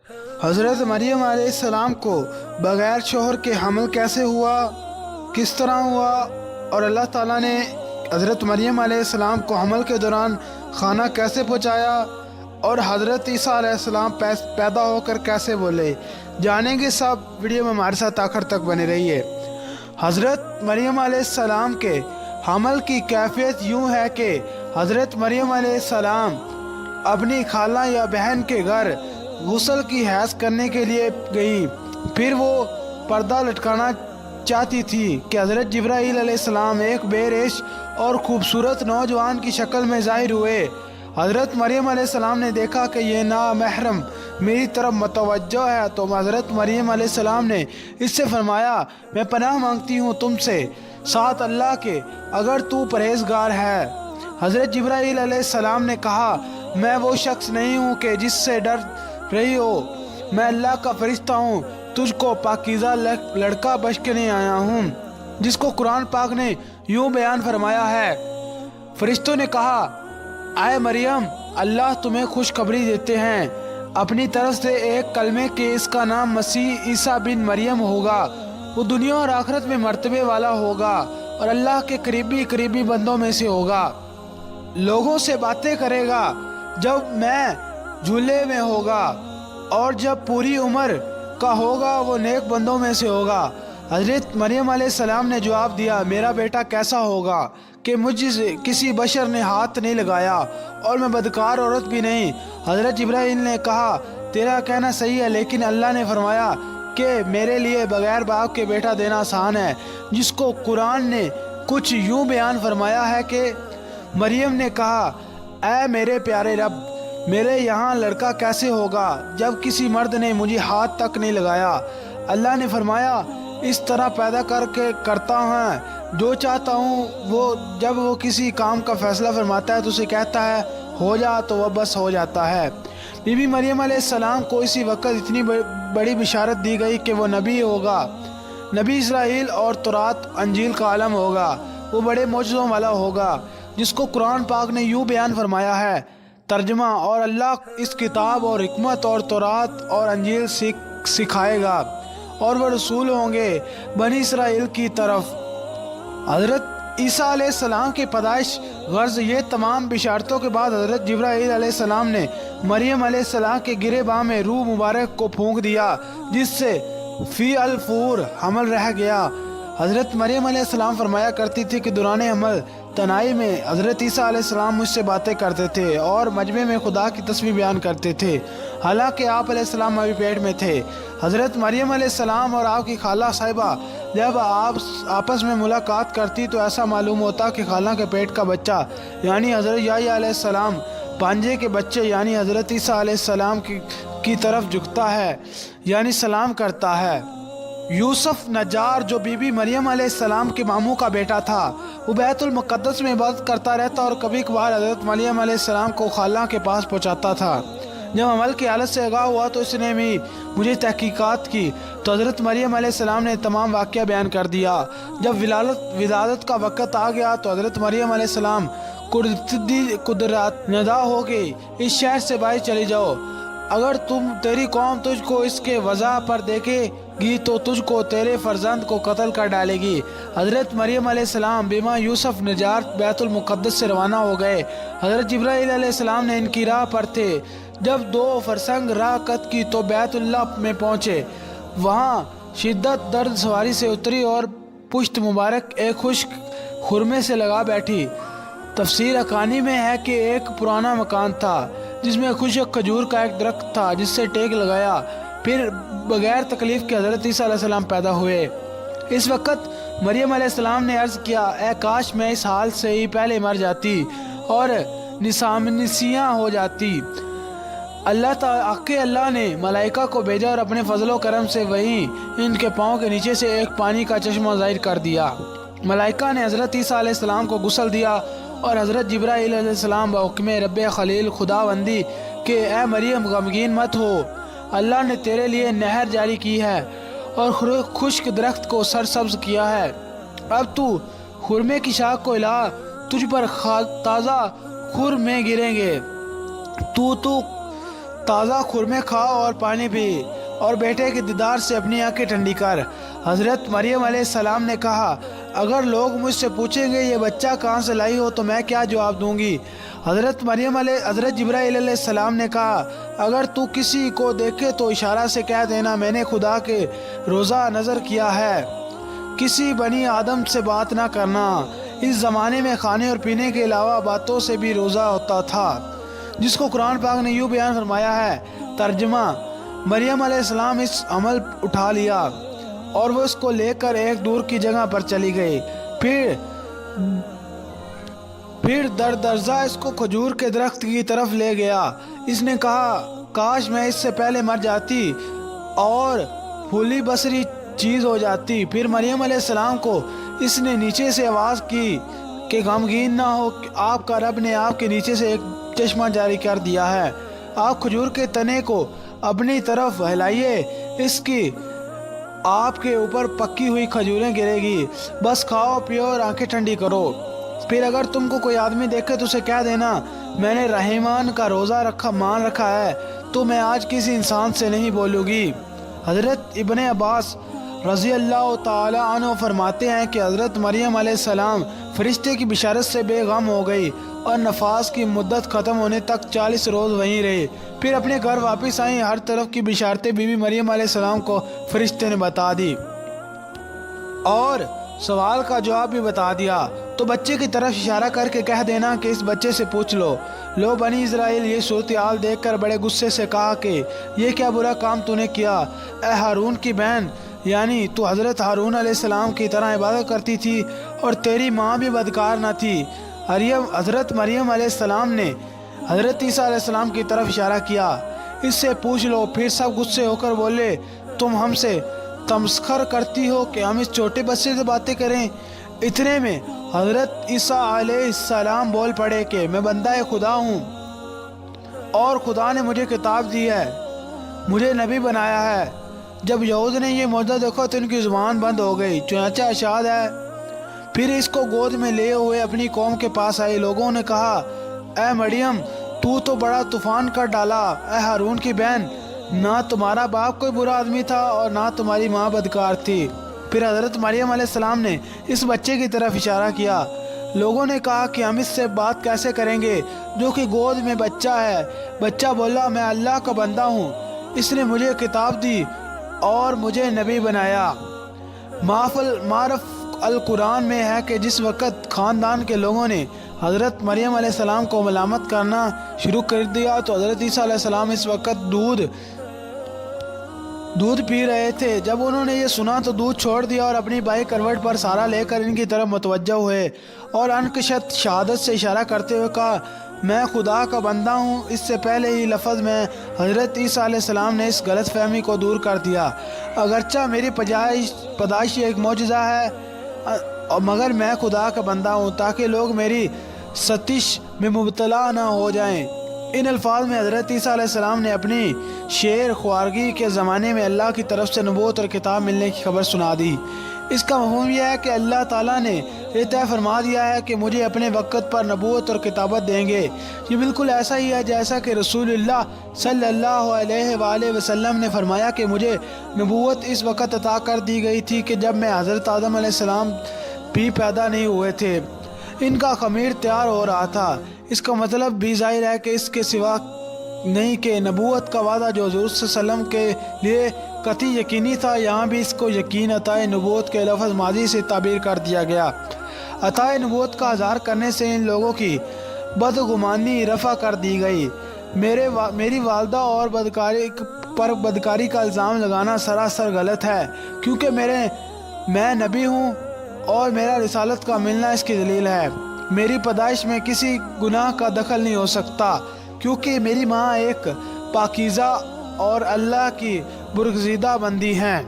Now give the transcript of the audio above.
حضرت مریم علیہ السلام کو بغیر شوہر کے حمل کیسے ہوا، کس طرح ہوا، اور اللہ تعالیٰ نے حضرت مریم علیہ السلام کو حمل کے دوران کھانا کیسے پہنچایا، اور حضرت عیسیٰ علیہ السلام پیدا ہو کر کیسے بولے، جانیں گے سب ویڈیو میں ہمارے ساتھ آخر تک بنے رہیے۔ حضرت مریم علیہ السلام کے حمل کی کیفیت یوں ہے کہ حضرت مریم علیہ السلام اپنی خالہ یا بہن کے گھر غسل کی حیض کرنے کے لیے گئی، پھر وہ پردہ لٹکانا چاہتی تھی کہ حضرت جبرائیل علیہ السلام ایک بے ریش اور خوبصورت نوجوان کی شکل میں ظاہر ہوئے۔ حضرت مریم علیہ السلام نے دیکھا کہ یہ نامحرم میری طرف متوجہ ہے، تو حضرت مریم علیہ السلام نے اس سے فرمایا، میں پناہ مانگتی ہوں تم سے ساتھ اللہ کے، اگر تو پرہیزگار ہے۔ حضرت جبرائیل علیہ السلام نے کہا، میں وہ شخص نہیں ہوں کہ جس سے ڈر رہی ہو، میں اللہ کا فرشتہ ہوں، تجھ کو پاکیزہ لڑکا بخشنے آیا ہوں، جس کو قرآن پاک نے یوں بیان فرمایا ہے۔ فرشتوں نے کہا، اے مریم، اللہ تمہیں خوشخبری دیتے ہیں اپنی طرف سے ایک کلمے کہ اس کا نام مسیح عیسیٰ بن مریم ہوگا، وہ دنیا اور آخرت میں مرتبے والا ہوگا اور اللہ کے قریبی بندوں میں سے ہوگا، لوگوں سے باتیں کرے گا جب میں جھولے میں ہوگا، اور جب پوری عمر کا ہوگا وہ نیک بندوں میں سے ہوگا۔ حضرت مریم علیہ السلام نے جواب دیا، میرا بیٹا کیسا ہوگا کہ مجھ سے کسی بشر نے ہاتھ نہیں لگایا اور میں بدکار عورت بھی نہیں۔ حضرت جبرائیل نے کہا، تیرا کہنا صحیح ہے، لیکن اللہ نے فرمایا کہ میرے لیے بغیر باپ کے بیٹا دینا آسان ہے، جس کو قرآن نے کچھ یوں بیان فرمایا ہے کہ مریم نے کہا، اے میرے پیارے رب، میرے یہاں لڑکا کیسے ہوگا جب کسی مرد نے مجھے ہاتھ تک نہیں لگایا۔ اللہ نے فرمایا، اس طرح پیدا کر کے کرتا ہوں جو چاہتا ہوں، وہ جب وہ کسی کام کا فیصلہ فرماتا ہے تو اسے کہتا ہے ہو جا، تو وہ بس ہو جاتا ہے۔ بی بی مریم علیہ السلام کو اسی وقت اتنی بڑی بشارت دی گئی کہ وہ نبی ہوگا، نبی اسرائیل اور تورات انجیل کا عالم ہوگا، وہ بڑے معجزوں والا ہوگا، جس کو قرآن پاک نے یوں بیان فرمایا ہے۔ ترجمہ، اور اللہ اس کتاب اور حکمت اور تورات اور انجیل سکھائے گا، اور وہ رسول ہوں گے بنی اسرائیل کی طرف۔ حضرت عیسیٰ علیہ السلام کی پیدائش غرض یہ تمام بشارتوں کے بعد حضرت جبرائیل علیہ السلام نے مریم علیہ السلام کے گریباں میں روح مبارک کو پھونک دیا، جس سے فی الفور حمل رہ گیا۔ حضرت مریم علیہ السلام فرمایا کرتی تھی کہ دوران حمل تنہائی میں حضرت عیسیٰ علیہ السلام مجھ سے باتیں کرتے تھے اور مجمع میں خدا کی تسبیح بیان کرتے تھے، حالانکہ آپ علیہ السلام ابھی پیٹ میں تھے۔ حضرت مریم علیہ السلام اور آپ کی خالہ صاحبہ جب آپ آپس میں ملاقات کرتی تو ایسا معلوم ہوتا کہ خالہ کے پیٹ کا بچہ یعنی حضرت یحییٰ علیہ السلام پانجے کے بچے یعنی حضرت عیسیٰ علیہ السلام کی طرف جھکتا ہے، یعنی سلام کرتا ہے۔ یوسف نجار جو بی بی مریم علیہ السلام کے ماموں کا بیٹا تھا، وہ بیت المقدس میں عبادت کرتا رہتا اور کبھی کبھار حضرت مریم علیہ السلام کو خالہ کے پاس پہنچاتا تھا۔ جب حمل کی حالت سے آگاہ ہوا تو اس نے بھی مجھے تحقیقات کی، تو حضرت مریم علیہ السلام نے تمام واقعہ بیان کر دیا۔ جب ولادت کا وقت آ گیا تو حضرت مریم علیہ السلام قدرت ندا ہو گئی، اس شہر سے باہر چلی جاؤ، اگر تیری قوم تجھ کو اس کے وضع پر دیکھے گی تو تجھ کو تیرے فرزند کو قتل کر ڈالے گی۔ حضرت مریم علیہ السلام بیمہ یوسف نجار بیت المقدس سے روانہ ہو گئے۔ حضرت جبرائیل علیہ السلام نے ان کی راہ پر تھے، جب 2 فرسنگ راہ قط کی تو بیت اللہ میں پہنچے، وہاں شدت درد سواری سے اتری اور پشت مبارک ایک خشک خرمے سے لگا بیٹھی۔ تفسیر حقانی میں ہے کہ ایک پرانا مکان تھا جس میں خشک کھجور کا ایک درخت تھا، جس سے ٹیک لگایا، پھر بغیر تکلیف کے حضرت عیسیٰ علیہ السلام پیدا ہوئے۔ اس وقت مریم علیہ السلام نے عرض کیا، اے کاش میں اس حال سے ہی پہلے مر جاتی اور نسیاں ہو جاتی۔ اللہ نے ملائکہ کو بھیجا اور اپنے فضل و کرم سے وہیں ان کے پاؤں کے نیچے سے ایک پانی کا چشمہ ظاہر کر دیا۔ ملائکہ نے حضرت عیسیٰ علیہ السلام کو غسل دیا اور حضرت جبرائیل علیہ السلام بحکم رب خلیل خداوندی کہ اے مریم غمگین مت ہو، اللہ نے تیرے لیے نہر جاری کی ہے اور خشک درخت کو سرسبز کیا ہے، اب تو خرمے کی شاخ کو ہلا، تجھ پر تازہ خرمے گریں گے، تازہ خرمے کھا اور پانی پی اور بیٹے کے دیدار سے اپنی آنکھیں ٹھنڈی کر۔ حضرت مریم علیہ السلام نے کہا اگر لوگ مجھ سے پوچھیں گے یہ بچہ کہاں سے لائی ہو تو میں کیا جواب دوں گی؟ حضرت جبرائیل علیہ السلام نے کہا اگر تو کسی کو دیکھے تو اشارہ سے کہہ دینا میں نے خدا کے روزہ نظر کیا ہے۔ کسی بنی آدم سے بات نہ کرنا۔ اس زمانے میں کھانے اور پینے کے علاوہ باتوں سے بھی روزہ ہوتا تھا، جس کو قرآن پاک نے یوں بیان فرمایا ہے۔ ترجمہ: مریم علیہ السلام اس عمل اٹھا لیا اور وہ اس کو لے کر ایک دور کی جگہ پر چلی گئی۔ پھر درزہ اس کو کھجور کے درخت کی طرف لے گیا۔ اس نے کہا کاش میں اس سے پہلے مر جاتی اور پھولی بصری چیز ہو جاتی۔ پھر مریم علیہ السلام کو اس نے نیچے سے آواز کی کہ غمگین نہ ہو، آپ کا رب نے آپ کے نیچے سے ایک چشمہ جاری کر دیا ہے۔ آپ کھجور کے تنے کو اپنی طرف ہلائیے، اس کی آپ کے اوپر پکی ہوئی کھجوریں گرے گی، بس کھاؤ پیو اور آنکھیں ٹھنڈی کرو۔ پھر اگر تم کو کوئی آدمی دیکھے تو اسے کہہ دینا میں نے رحمان کا روزہ مان رکھا ہے، تو میں آج کسی انسان سے نہیں بولوں گی۔ حضرت ابن عباس رضی اللہ تعالی عنہ فرماتے ہیں کہ حضرت مریم علیہ السلام فرشتے کی بشارت سے بے غم ہو گئی اور نفاس کی مدت ختم ہونے تک 40 روز وہیں رہی۔ پھر اپنے گھر واپس آئیں۔ ہر طرف کی بشارتیں بی بی مریم علیہ السلام کو فرشتے نے بتا دی اور سوال کا جواب بھی بتا دیا۔ تو بچے کی طرف اشارہ کر کے کہہ دینا کہ اس بچے سے پوچھ لو۔ بنی اسرائیل یہ صورتحال دیکھ کر بڑے غصے سے کہا کہ یہ کیا برا کام تو نے کیا؟ اے ہارون کی بہن، یعنی تو حضرت ہارون علیہ السلام کی طرح عبادت کرتی تھی اور تیری ماں بھی بدکار نہ تھی۔ حضرت مریم علیہ السلام نے حضرت عیسیٰ علیہ السلام کی طرف اشارہ کیا، اس سے پوچھ لو۔ پھر سب غصے ہو کر بولے تم ہم سے تمسخر کرتی ہو کہ ہم اس چھوٹے بچے سے باتیں کریں؟ اتنے میں حضرت عیسیٰ علیہ السلام بول پڑے کہ میں بندہ خدا ہوں اور خدا نے مجھے کتاب دی ہے، مجھے نبی بنایا ہے۔ جب یہود نے یہ معجزہ دیکھا تو ان کی زبان بند ہو گئی، چنانچہ اشاد ہے۔ پھر اس کو گود میں لے ہوئے اپنی قوم کے پاس آئی۔ لوگوں نے کہا اے مریم تو بڑا طوفان کر ڈالا۔ اے ہارون کی بہن، نہ تمہارا باپ کوئی برا آدمی تھا اور نہ تمہاری ماں بدکار تھی۔ پھر حضرت مریم علیہ السلام نے اس بچے کی طرف اشارہ کیا۔ لوگوں نے کہا کہ ہم اس سے بات کیسے کریں گے جو کہ گود میں بچہ ہے؟ بچہ بولا میں اللہ کا بندہ ہوں، اس نے مجھے کتاب دی اور مجھے نبی بنایا۔ معرف القرآن میں ہے کہ جس وقت خاندان کے لوگوں نے حضرت مریم علیہ السلام کو ملامت کرنا شروع کر دیا تو حضرت عیسیٰ علیہ السلام اس وقت دودھ پی رہے تھے۔ جب انہوں نے یہ سنا تو دودھ چھوڑ دیا اور اپنی بائیں کروٹ پر سارا لے کر ان کی طرف متوجہ ہوئے اور انکشت شہادت سے اشارہ کرتے ہوئے کہا میں خدا کا بندہ ہوں۔ اس سے پہلے ہی لفظ میں حضرت عیسیٰ علیہ السلام نے اس غلط فہمی کو دور کر دیا۔ اگرچہ میری پیدائش ایک معجزہ ہے مگر میں خدا کا بندہ ہوں تاکہ لوگ میری ستش میں مبتلا نہ ہو جائیں۔ ان الفاظ میں حضرت عیسیٰ علیہ السلام نے اپنی شیر خوارگی کے زمانے میں اللہ کی طرف سے نبوت اور کتاب ملنے کی خبر سنا دی۔ اس کا مفہوم یہ ہے کہ اللہ تعالیٰ نے یہ طے فرما دیا ہے کہ مجھے اپنے وقت پر نبوت اور کتابت دیں گے۔ یہ بالکل ایسا ہی ہے جیسا کہ رسول اللہ صلی اللہ علیہ وآلہ وسلم نے فرمایا کہ مجھے نبوت اس وقت عطا کر دی گئی تھی کہ جب میں حضرت آدم علیہ السلام بھی پیدا نہیں ہوئے تھے، ان کا خمیر تیار ہو رہا تھا۔ اس کا مطلب بھی ظاہر ہے کہ اس کے سوا نہیں کہ نبوت کا وعدہ جو حضور صلی اللہ علیہ وسلم کے لیے قطعی یقینی تھا، یہاں بھی اس کو یقین عطائے نبوت کے لفظ ماضی سے تعبیر کر دیا گیا۔ عطائے نبوت کا اظہار کرنے سے ان لوگوں کی بدگمانی رفع کر دی گئی۔ میری والدہ اور بدکاری کا الزام لگانا سراسر غلط ہے، کیونکہ میں نبی ہوں اور میرا رسالت کا ملنا اس کی دلیل ہے۔ میری پیدائش میں کسی گناہ کا دخل نہیں ہو سکتا کیونکہ میری ماں ایک پاکیزہ اور اللہ کی برگزیدہ بندی ہیں۔